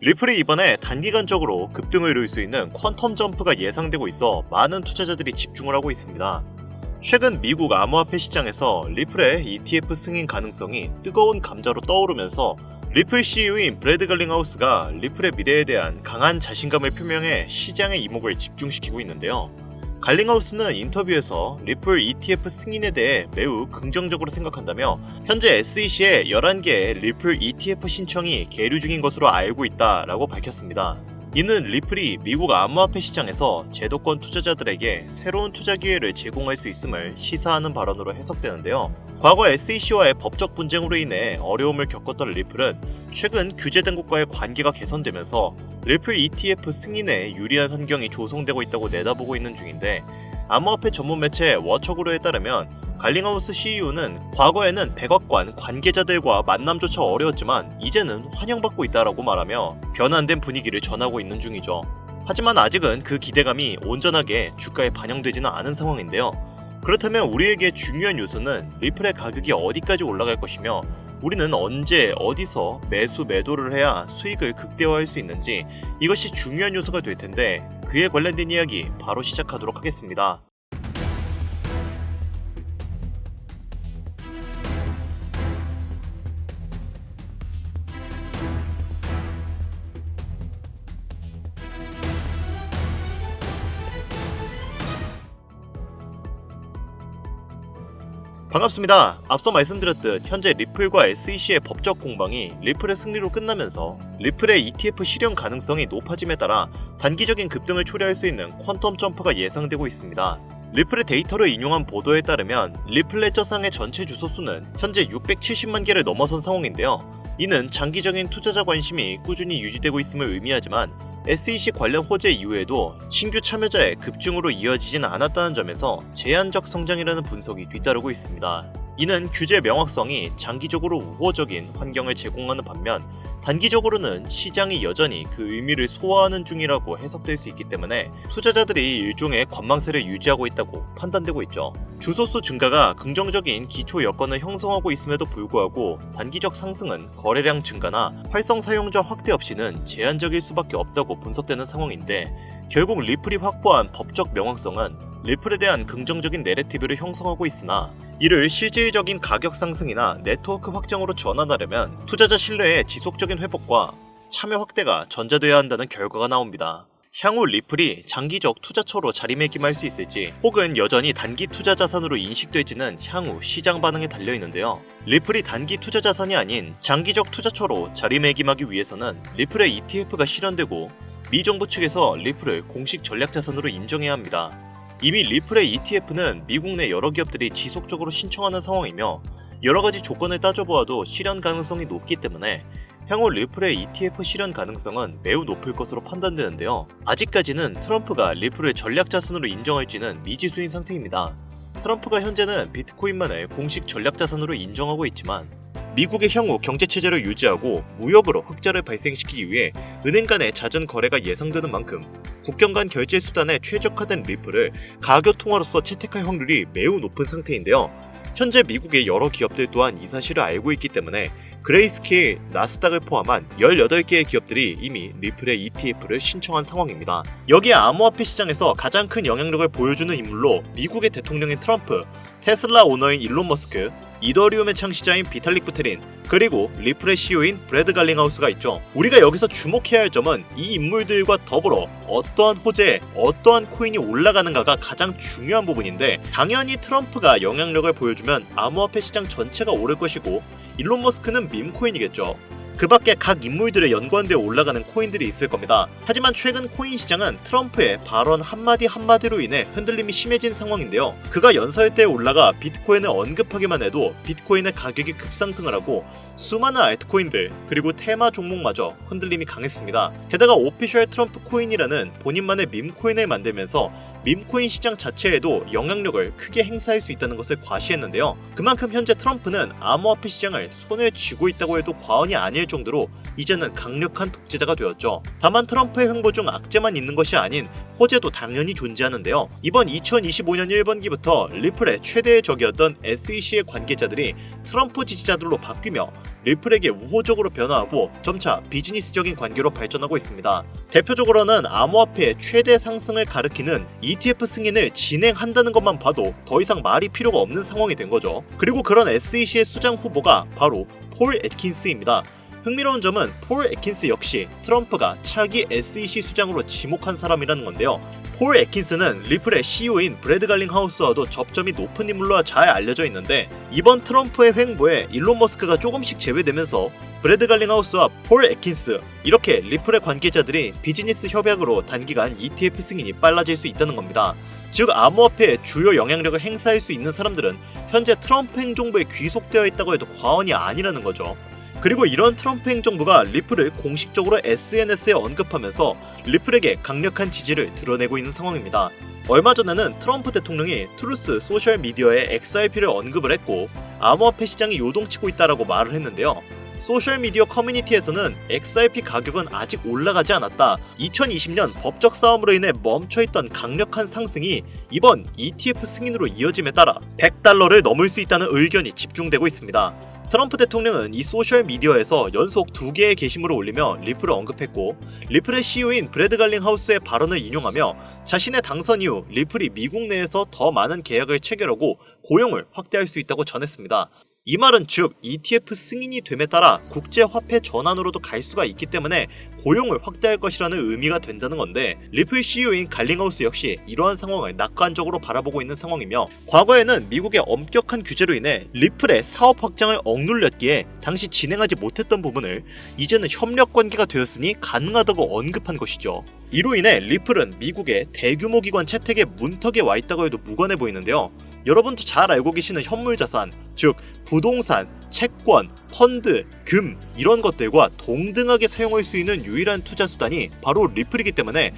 리플이 이번에 단기간적으로 급등을 이룰 수 있는 퀀텀 점프가 예상되고 있어 많은 투자자들이 집중을 하고 있습니다. 최근 미국 암호화폐 시장에서 리플의 ETF 승인 가능성이 뜨거운 감자로 떠오르면서 리플 CEO인 브래드 갈링하우스가 리플의 미래에 대한 강한 자신감을 표명해 시장의 이목을 집중시키고 있는데요. 갈링하우스는 인터뷰에서 리플 ETF 승인에 대해 매우 긍정적으로 생각한다며 현재 SEC에 11개의 리플 ETF 신청이 계류 중인 것으로 알고 있다라고 밝혔습니다. 이는 리플이 미국 암호화폐 시장에서 제도권 투자자들에게 새로운 투자 기회를 제공할 수 있음을 시사하는 발언으로 해석되는데요. 과거 SEC와의 법적 분쟁으로 인해 어려움을 겪었던 리플은 최근 규제 당국과의 관계가 개선되면서 리플 ETF 승인에 유리한 환경이 조성되고 있다고 내다보고 있는 중인데, 암호화폐 전문 매체 워처그로에 따르면 갈링하우스 CEO는 과거에는 백악관 관계자들과 만남조차 어려웠지만 이제는 환영받고 있다라고 말하며 변환된 분위기를 전하고 있는 중이죠. 하지만 아직은 그 기대감이 온전하게 주가에 반영되지는 않은 상황인데요. 그렇다면 우리에게 중요한 요소는 리플의 가격이 어디까지 올라갈 것이며 우리는 언제 어디서 매수 매도를 해야 수익을 극대화할 수 있는지, 이것이 중요한 요소가 될 텐데 그에 관련된 이야기 바로 시작하도록 하겠습니다. 반갑습니다. 앞서 말씀드렸듯 현재 리플과 SEC의 법적 공방이 리플의 승리로 끝나면서 리플의 ETF 실현 가능성이 높아짐에 따라 단기적인 급등을 초래할 수 있는 퀀텀 점프가 예상되고 있습니다. 리플의 데이터를 인용한 보도에 따르면 리플 레저상의 전체 주소 수는 현재 670만 개를 넘어선 상황인데요. 이는 장기적인 투자자 관심이 꾸준히 유지되고 있음을 의미하지만 SEC 관련 호재 이후에도 신규 참여자의 급증으로 이어지진 않았다는 점에서 제한적 성장이라는 분석이 뒤따르고 있습니다. 이는 규제 명확성이 장기적으로 우호적인 환경을 제공하는 반면 단기적으로는 시장이 여전히 그 의미를 소화하는 중이라고 해석될 수 있기 때문에 투자자들이 일종의 관망세를 유지하고 있다고 판단되고 있죠. 주소수 증가가 긍정적인 기초 여건을 형성하고 있음에도 불구하고 단기적 상승은 거래량 증가나 활성 사용자 확대 없이는 제한적일 수밖에 없다고 분석되는 상황인데, 결국 리플이 확보한 법적 명확성은 리플에 대한 긍정적인 내러티브를 형성하고 있으나 이를 실질적인 가격 상승이나 네트워크 확장으로 전환하려면 투자자 신뢰의 지속적인 회복과 참여 확대가 전제돼야 한다는 결과가 나옵니다. 향후 리플이 장기적 투자처로 자리매김할 수 있을지 혹은 여전히 단기 투자 자산으로 인식될지는 향후 시장 반응에 달려있는데요. 리플이 단기 투자 자산이 아닌 장기적 투자처로 자리매김하기 위해서는 리플의 ETF가 실현되고 미 정부 측에서 리플을 공식 전략 자산으로 인정해야 합니다. 이미 리플의 ETF는 미국 내 여러 기업들이 지속적으로 신청하는 상황이며 여러가지 조건을 따져보아도 실현 가능성이 높기 때문에 향후 리플의 ETF 실현 가능성은 매우 높을 것으로 판단되는데요. 아직까지는 트럼프가 리플을 전략 자산으로 인정할지는 미지수인 상태입니다. 트럼프가 현재는 비트코인만을 공식 전략 자산으로 인정하고 있지만 미국의 향후 경제체제를 유지하고 무역으로 흑자를 발생시키기 위해 은행 간의 자전 거래가 예상되는 만큼 국경 간 결제 수단에 최적화된 리플을 가교 통화로서 채택할 확률이 매우 높은 상태인데요. 현재 미국의 여러 기업들 또한 이 사실을 알고 있기 때문에 그레이스케일, 나스닥을 포함한 18개의 기업들이 이미 리플의 ETF를 신청한 상황입니다. 여기에 암호화폐 시장에서 가장 큰 영향력을 보여주는 인물로 미국의 대통령인 트럼프, 테슬라 오너인 일론 머스크, 이더리움의 창시자인 비탈릭 부테린, 그리고 리플의 CEO인 브래드 갈링하우스가 있죠. 우리가 여기서 주목해야 할 점은 이 인물들과 더불어 어떠한 호재에 어떠한 코인이 올라가는가가 가장 중요한 부분인데, 당연히 트럼프가 영향력을 보여주면 암호화폐 시장 전체가 오를 것이고 일론 머스크는 밈코인이겠죠. 그 밖에 각 인물들의 연관되어 올라가는 코인들이 있을 겁니다. 하지만 최근 코인 시장은 트럼프의 발언 한마디 한마디로 인해 흔들림이 심해진 상황인데요. 그가 연설대에 올라가 비트코인을 언급하기만 해도 비트코인의 가격이 급상승을 하고 수많은 알트코인들 그리고 테마 종목마저 흔들림이 강했습니다. 게다가 오피셜 트럼프 코인이라는 본인만의 밈코인을 만들면서 밈코인 시장 자체에도 영향력을 크게 행사할 수 있다는 것을 과시했는데요. 그만큼 현재 트럼프는 암호화폐 시장을 손에 쥐고 있다고 해도 과언이 아닐 정도로 이제는 강력한 독재자가 되었죠. 다만 트럼프의 횡보 중 악재만 있는 것이 아닌 호재도 당연히 존재하는데요. 이번 2025년 1분기부터 리플의 최대의 적이었던 SEC의 관계자들이 트럼프 지지자들로 바뀌며 리플에게 우호적으로 변화하고 점차 비즈니스적인 관계로 발전하고 있습니다. 대표적으로는 암호화폐의 최대 상승을 가리키는 ETF 승인을 진행한다는 것만 봐도 더 이상 말이 필요가 없는 상황이 된 거죠. 그리고 그런 SEC의 수장 후보가 바로 폴 애킨스입니다. 흥미로운 점은 폴 애킨스 역시 트럼프가 차기 SEC 수장으로 지목한 사람이라는 건데요. 폴 애킨스는 리플의 CEO인 브래드 갈링하우스와도 접점이 높은 인물로 잘 알려져 있는데 이번 트럼프의 횡보에 일론 머스크가 조금씩 제외되면서 브래드 갈링하우스와 폴 애킨스 이렇게 리플의 관계자들이 비즈니스 협약으로 단기간 ETF 승인이 빨라질 수 있다는 겁니다. 즉 암호화폐의 주요 영향력을 행사할 수 있는 사람들은 현재 트럼프 행정부에 귀속되어 있다고 해도 과언이 아니라는 거죠. 그리고 이런 트럼프 행정부가 리플을 공식적으로 SNS에 언급하면서 리플에게 강력한 지지를 드러내고 있는 상황입니다. 얼마 전에는 트럼프 대통령이 트루스 소셜미디어에 XRP를 언급을 했고 암호화폐 시장이 요동치고 있다라고 말을 했는데요. 소셜미디어 커뮤니티에서는 XRP 가격은 아직 올라가지 않았다. 2020년 법적 싸움으로 인해 멈춰있던 강력한 상승이 이번 ETF 승인으로 이어짐에 따라 $100를 넘을 수 있다는 의견이 집중되고 있습니다. 트럼프 대통령은 이 소셜미디어에서 연속 2개의 게시물을 올리며 리플을 언급했고 리플의 CEO인 브래드 갈링하우스의 발언을 인용하며 자신의 당선 이후 리플이 미국 내에서 더 많은 계약을 체결하고 고용을 확대할 수 있다고 전했습니다. 이 말은 즉 ETF 승인이 됨에 따라 국제화폐 전환으로도 갈 수가 있기 때문에 고용을 확대할 것이라는 의미가 된다는 건데 리플 CEO인 갈링하우스 역시 이러한 상황을 낙관적으로 바라보고 있는 상황이며 과거에는 미국의 엄격한 규제로 인해 리플의 사업 확장을 억눌렸기에 당시 진행하지 못했던 부분을 이제는 협력 관계가 되었으니 가능하다고 언급한 것이죠. 이로 인해 리플은 미국의 대규모 기관 채택의 문턱에 와 있다고 해도 무관해 보이는데요. 여러분도 잘 알고 계시는 현물자산, 즉 부동산, 채권, 펀드, 금 이런 것들과 동등하게 사용할 수 있는 유일한 투자 수단이 바로 리플이기 때문에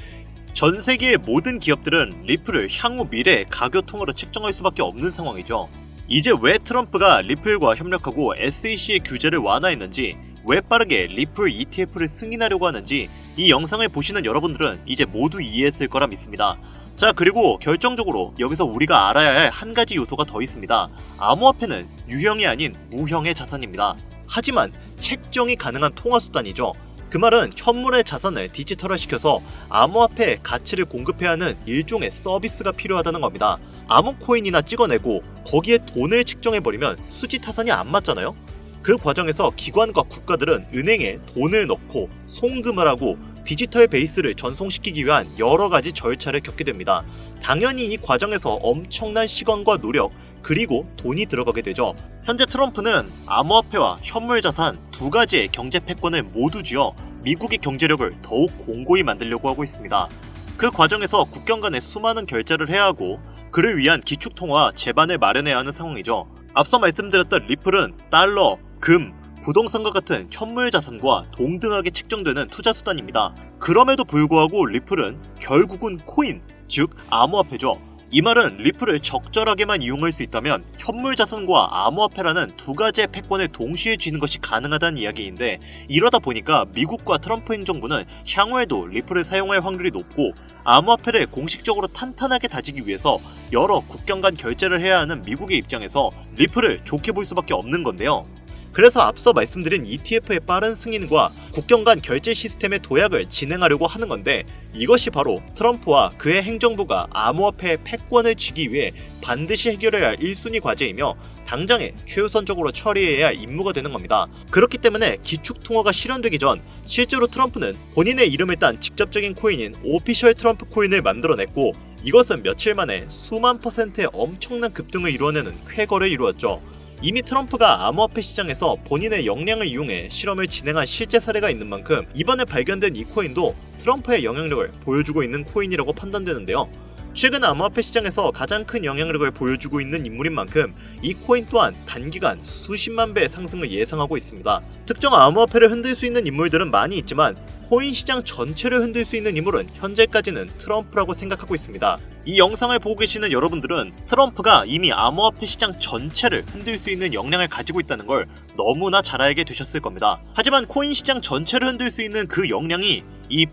전 세계의 모든 기업들은 리플을 향후 미래의 가교통으로 책정할 수밖에 없는 상황이죠. 이제 왜 트럼프가 리플과 협력하고 SEC의 규제를 완화했는지, 왜 빠르게 리플 ETF를 승인하려고 하는지 이 영상을 보시는 여러분들은 이제 모두 이해했을 거라 믿습니다. 자, 그리고 결정적으로 여기서 우리가 알아야 할 한 가지 요소가 더 있습니다. 암호화폐는 유형이 아닌 무형의 자산입니다. 하지만 책정이 가능한 통화수단이죠. 그 말은 현물의 자산을 디지털화시켜서 암호화폐의 가치를 공급해야 하는 일종의 서비스가 필요하다는 겁니다. 아무 코인이나 찍어내고 거기에 돈을 책정해버리면 수지타산이 안 맞잖아요? 그 과정에서 기관과 국가들은 은행에 돈을 넣고 송금을 하고 디지털 베이스를 전송시키기 위한 여러 가지 절차를 겪게 됩니다. 당연히 이 과정에서 엄청난 시간과 노력 그리고 돈이 들어가게 되죠. 현재 트럼프는 암호화폐와 현물자산 두 가지의 경제 패권을 모두 쥐어 미국의 경제력을 더욱 공고히 만들려고 하고 있습니다. 그 과정에서 국경 간에 수많은 결제를 해야 하고 그를 위한 기축통화 제반을 마련해야 하는 상황이죠. 앞서 말씀드렸던 리플은 달러, 금, 부동산과 같은 현물 자산과 동등하게 측정되는 투자 수단입니다. 그럼에도 불구하고 리플은 결국은 코인, 즉 암호화폐죠. 이 말은 리플을 적절하게만 이용할 수 있다면 현물 자산과 암호화폐라는 두 가지의 패권을 동시에 쥐는 것이 가능하다는 이야기인데 이러다 보니까 미국과 트럼프 행정부는 향후에도 리플을 사용할 확률이 높고 암호화폐를 공식적으로 탄탄하게 다지기 위해서 여러 국경 간 결제를 해야 하는 미국의 입장에서 리플을 좋게 볼 수밖에 없는 건데요. 그래서 앞서 말씀드린 ETF의 빠른 승인과 국경 간 결제 시스템의 도약을 진행하려고 하는 건데 이것이 바로 트럼프와 그의 행정부가 암호화폐의 패권을 쥐기 위해 반드시 해결해야 할 1순위 과제이며 당장에 최우선적으로 처리해야 할 임무가 되는 겁니다. 그렇기 때문에 기축통화가 실현되기 전 실제로 트럼프는 본인의 이름을 딴 직접적인 코인인 오피셜 트럼프 코인을 만들어냈고 이것은 며칠 만에 수만 %의 엄청난 급등을 이루어내는 쾌거를 이루었죠. 이미 트럼프가 암호화폐 시장에서 본인의 역량을 이용해 실험을 진행한 실제 사례가 있는 만큼 이번에 발견된 이 코인도 트럼프의 영향력을 보여주고 있는 코인이라고 판단되는데요. 최근 암호화폐 시장에서 가장 큰 영향력을 보여주고 있는 인물인 만큼 이 코인 또한 단기간 수십만 배의 상승을 예상하고 있습니다. 특정 암호화폐를 흔들 수 있는 인물들은 많이 있지만 코인 시장 전체를 흔들 수 있는 인물은 현재까지는 트럼프라고 생각하고 있습니다. 이 영상을 보고 계시는 여러분들은 트럼프가 이미 암호화폐 시장 전체를 흔들 수 있는 역량을 가지고 있다는 걸 너무나 잘 알게 되셨을 겁니다. 하지만 코인 시장 전체를 흔들 수 있는 그 역량이 이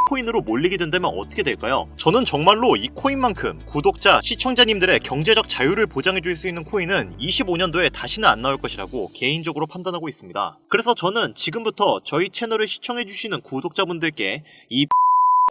코인으로 몰리게 된다면 어떻게 될까요? 저는 정말로 이 코인만큼 구독자, 시청자님들의 경제적 자유를 보장해 줄 수 있는 코인은 25년도에 다시는 안 나올 것이라고 개인적으로 판단하고 있습니다. 그래서 저는 지금부터 저희 채널을 시청해 주시는 구독자분들께 이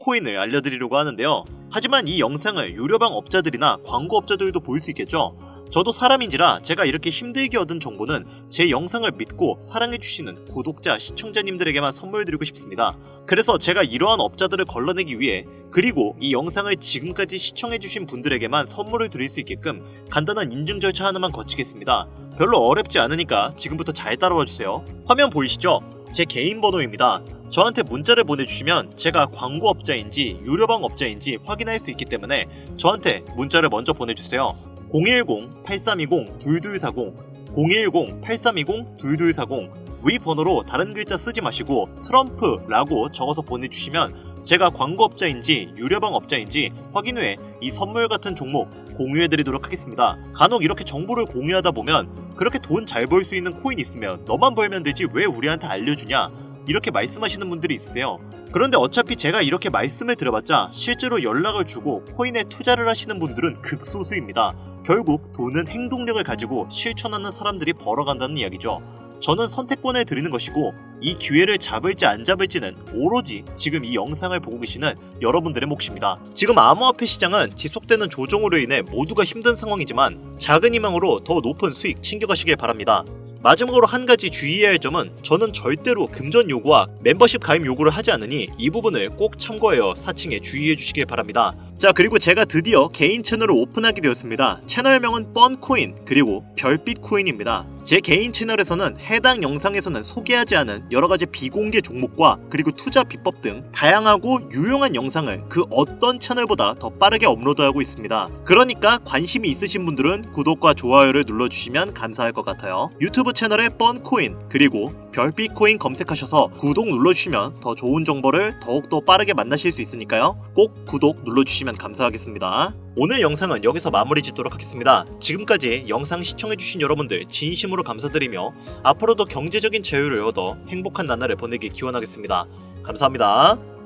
코인을 알려드리려고 하는데요. 하지만 이 영상을 유료방 업자들이나 광고업자들도 볼 수 있겠죠? 저도 사람인지라 제가 이렇게 힘들게 얻은 정보는 제 영상을 믿고 사랑해주시는 구독자, 시청자님들에게만 선물 드리고 싶습니다. 그래서 제가 이러한 업자들을 걸러내기 위해 그리고 이 영상을 지금까지 시청해주신 분들에게만 선물을 드릴 수 있게끔 간단한 인증 절차 하나만 거치겠습니다. 별로 어렵지 않으니까 지금부터 잘 따라와주세요. 화면 보이시죠? 제 개인 번호입니다. 저한테 문자를 보내주시면 제가 광고업자인지 유료방 업자인지 확인할 수 있기 때문에 저한테 문자를 먼저 보내주세요. 010-8320-2240 010-8320-2240 위 번호로 다른 글자 쓰지 마시고 트럼프라고 적어서 보내주시면 제가 광고업자인지 유료방 업자인지 확인 후에 이 선물 같은 종목 공유해드리도록 하겠습니다. 간혹 이렇게 정보를 공유하다 보면 그렇게 돈 잘 벌 수 있는 코인 있으면 너만 벌면 되지 왜 우리한테 알려주냐 이렇게 말씀하시는 분들이 있으세요. 그런데 어차피 제가 이렇게 말씀을 드려봤자 실제로 연락을 주고 코인에 투자를 하시는 분들은 극소수입니다. 결국 돈은 행동력을 가지고 실천하는 사람들이 벌어간다는 이야기죠. 저는 선택권을 드리는 것이고 이 기회를 잡을지 안 잡을지는 오로지 지금 이 영상을 보고 계시는 여러분들의 몫입니다. 지금 암호화폐 시장은 지속되는 조정으로 인해 모두가 힘든 상황이지만 작은 희망으로 더 높은 수익 챙겨가시길 바랍니다. 마지막으로 한 가지 주의해야 할 점은 저는 절대로 금전 요구와 멤버십 가입 요구를 하지 않으니 이 부분을 꼭 참고하여 사칭에 주의해 주시길 바랍니다. 자, 그리고 제가 드디어 개인 채널을 오픈하게 되었습니다. 채널명은 뻔코인 그리고 별빛코인입니다. 제 개인 채널에서는 해당 영상에서는 소개하지 않은 여러가지 비공개 종목과 그리고 투자 비법 등 다양하고 유용한 영상을 그 어떤 채널보다 더 빠르게 업로드하고 있습니다. 그러니까 관심이 있으신 분들은 구독과 좋아요를 눌러주시면 감사할 것 같아요. 유튜브 채널에 뻔코인 그리고 별빛코인 검색하셔서 구독 눌러주시면 더 좋은 정보를 더욱더 빠르게 만나실 수 있으니까요. 꼭 구독 눌러주시면 감사하겠습니다. 오늘 영상은 여기서 마무리 짓도록 하겠습니다. 지금까지 영상 시청해주신 여러분들 진심으로 감사드리며 앞으로도 경제적인 자유를 얻어 행복한 나날을 보내길 기원하겠습니다. 감사합니다.